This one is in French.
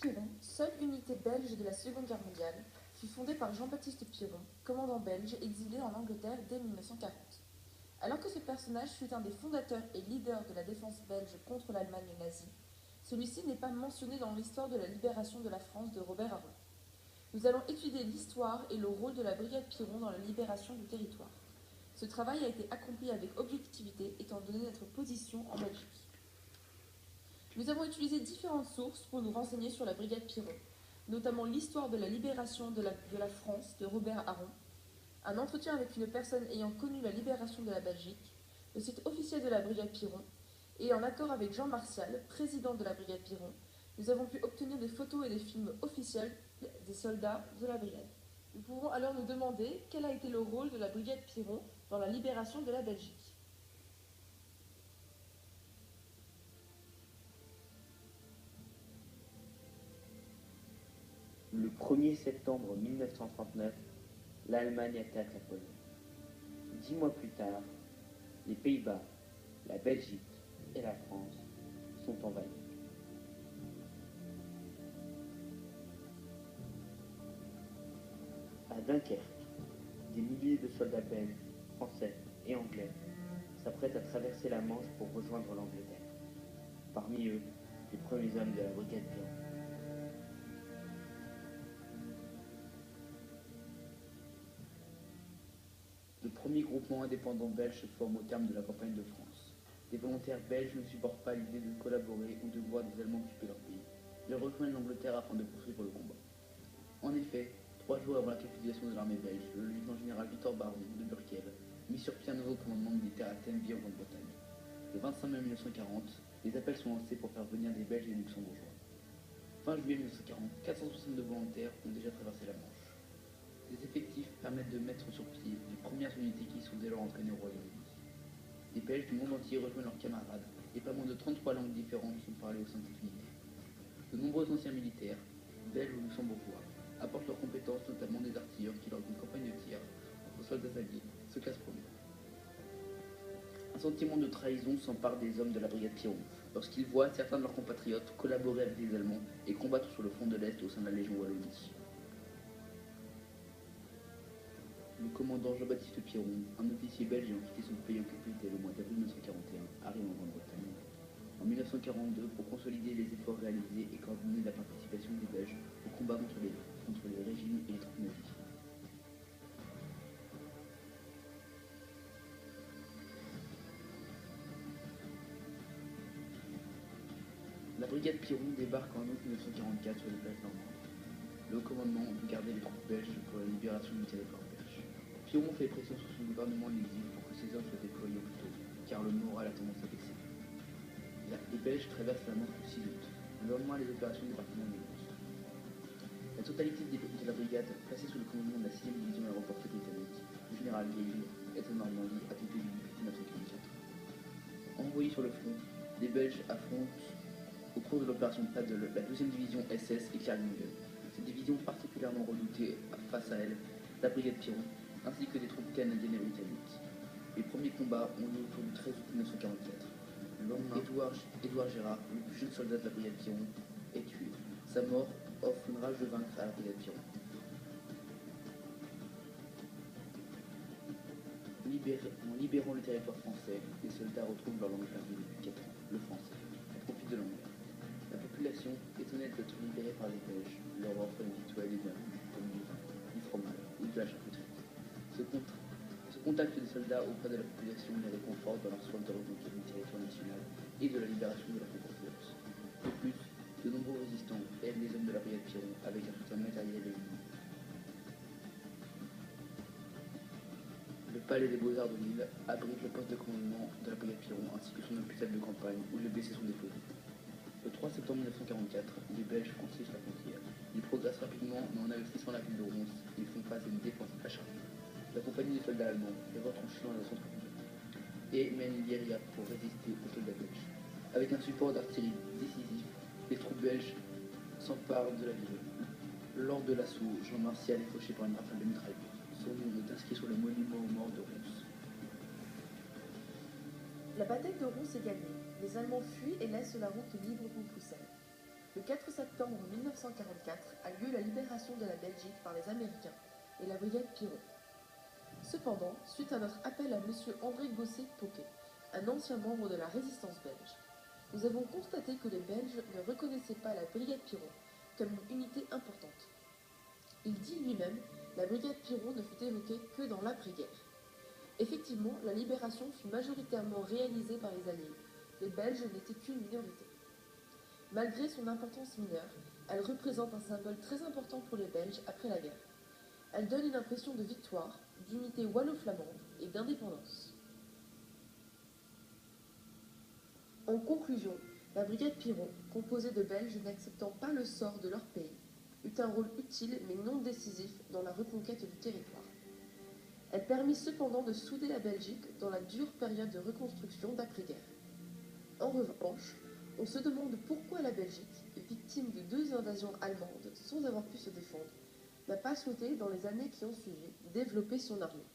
Piron, seule unité belge de la Seconde Guerre mondiale, fut fondée par Jean-Baptiste Piron, commandant belge exilé en Angleterre dès 1940. Alors que ce personnage fut un des fondateurs et leaders de la défense belge contre l'Allemagne nazie, celui-ci n'est pas mentionné dans l'histoire de la libération de la France de Robert Harron. Nous allons étudier l'histoire et le rôle de la brigade Piron dans la libération du territoire. Ce travail a été accompli avec objectivité étant donné notre position en Belgique. Nous avons utilisé différentes sources pour nous renseigner sur la brigade Piron, notamment l'histoire de la libération de la France de Robert Harron, un entretien avec une personne ayant connu la libération de la Belgique, le site officiel de la brigade Piron, et en accord avec Jean Martial, président de la brigade Piron, nous avons pu obtenir des photos et des films officiels des soldats de la brigade. Nous pouvons alors nous demander quel a été le rôle de la brigade Piron dans la libération de la Belgique. Le 1er septembre 1939, l'Allemagne attaque la Pologne. 10 mois plus tard, les Pays-Bas, la Belgique et la France sont envahis. À Dunkerque, des milliers de soldats belges, français et anglais s'apprêtent à traverser la Manche pour rejoindre l'Angleterre. Parmi eux, les premiers hommes de la brigade Piron. Le premier groupement indépendant belge se forme au terme de la campagne de France. Les volontaires belges ne supportent pas l'idée de collaborer ou de voir des Allemands occuper leur pays. Ils rejoignent l'Angleterre afin de poursuivre le combat. En effet, 3 jours avant la capitulation de l'armée belge, le lieutenant-général Victor Baron de Burkel mit sur pied un nouveau commandement militaire à Tenby en Grande-Bretagne. Le 25 mai 1940, les appels sont lancés pour faire venir des Belges et des Luxembourgeois. Fin juillet 1940, 462 volontaires ont déjà traversé la Manche. Ces effectifs permettent de mettre sur pied les premières unités qui sont dès lors entraînées au Royaume-Uni. Les Belges du monde entier rejoignent leurs camarades et pas moins de 33 langues différentes sont parlées au sein de cette unité. De nombreux anciens militaires, belges ou luxembourgeois, apportent leurs compétences, notamment des artilleurs qui, lors d'une campagne de tir entre soldats alliés, se classent premiers. Un sentiment de trahison s'empare des hommes de la brigade Piron lorsqu'ils voient certains de leurs compatriotes collaborer avec les Allemands et combattre sur le front de l'Est au sein de la Légion Wallonie. Le commandant Jean-Baptiste Piron, un officier belge ayant quitté son pays occupé dès le mois d'avril 1941, arrive en Grande-Bretagne. En 1942, pour consolider les efforts réalisés et coordonner la participation des Belges au combat contre les régimes et les troupes nazies. La brigade Piron débarque en août 1944 sur les plages normandes. Le commandement de garder les troupes belges pour la libération du territoire belge. Piron fait pression sur son gouvernement en exil pour que ses hommes soient déployés au plus tôt, car le moral a tendance à baisser. Les Belges traversent la Manche le 6 août. Le lendemain, les opérations du département débutent. La totalité de la brigade, placée sous le commandement de la 6e division aéroportée britannique, du général Gage, est en Normandie à compter du 8 1944. Envoyés sur le front, les Belges affrontent au cours de l'opération Paddle la 2e division SS et Kärlingen. Cette division particulièrement redoutée face à elle, la brigade Piron, ainsi que des troupes canadiennes et britanniques. Les premiers combats ont lieu autour du 13 août 1944. Le lendemain, Édouard Gérard, le plus jeune soldat de la brigade Piron, est tué. Sa mort offre une rage de vaincre à la brigade Piron. En libérant le territoire français, les soldats retrouvent leur langue perdue depuis 4 ans, le français, au profit de l'anglais. La population, étonnée d'être libérée par les Belges, leur offre des victuailles et bienvenue, comme du vin, du fromage ou de la charcuterie. Ce contact des soldats auprès de la population les réconforte dans leur soif de reconquête du territoire national et de la libération de leurs compatriotes. De plus, de nombreux résistants aident les hommes de la brigade Piron avec un soutien matériel et humain. Le palais des Beaux-Arts de Lille abrite le poste de commandement de la brigade Piron ainsi que son hôpital de campagne où les blessés sont déposés. Le 3 septembre 1944, les Belges franchissent la frontière. Ils progressent rapidement, mais en investissant la ville de Reims, ils font face à une défense acharnée. La compagnie des soldats allemands est retranchée dans le centre-ville et mène une guérilla pour résister aux soldats belges. Avec un support d'artillerie décisif, les troupes belges s'emparent de la ville. Lors de l'assaut, Jean Martial est fauché par une rafale de mitrailleuse. Son nom est inscrit sur le monument aux morts de Reims. La bataille de Reims est gagnée. Les Allemands fuient et laissent la route libre pour Bruxelles. Le 4 septembre 1944 a lieu la libération de la Belgique par les Américains et la brigade Piron. Cependant, suite à notre appel à M. André Gosset-Poquet, un ancien membre de la résistance belge, nous avons constaté que les Belges ne reconnaissaient pas la brigade Piron comme une unité importante. Il dit lui-même « La brigade Piron ne fut évoquée que dans l'après-guerre ». Effectivement, la libération fut majoritairement réalisée par les Alliés. Les Belges n'étaient qu'une minorité. Malgré son importance mineure, elle représente un symbole très important pour les Belges après la guerre. Elle donne une impression de victoire, d'unité wallo-flamande et d'indépendance. En conclusion, la brigade Piron, composée de Belges n'acceptant pas le sort de leur pays, eut un rôle utile mais non décisif dans la reconquête du territoire. Elle permit cependant de souder la Belgique dans la dure période de reconstruction d'après-guerre. En revanche, on se demande pourquoi la Belgique, victime de 2 invasions allemandes sans avoir pu se défendre, n'a pas souhaité, dans les années qui ont suivi, développer son armée.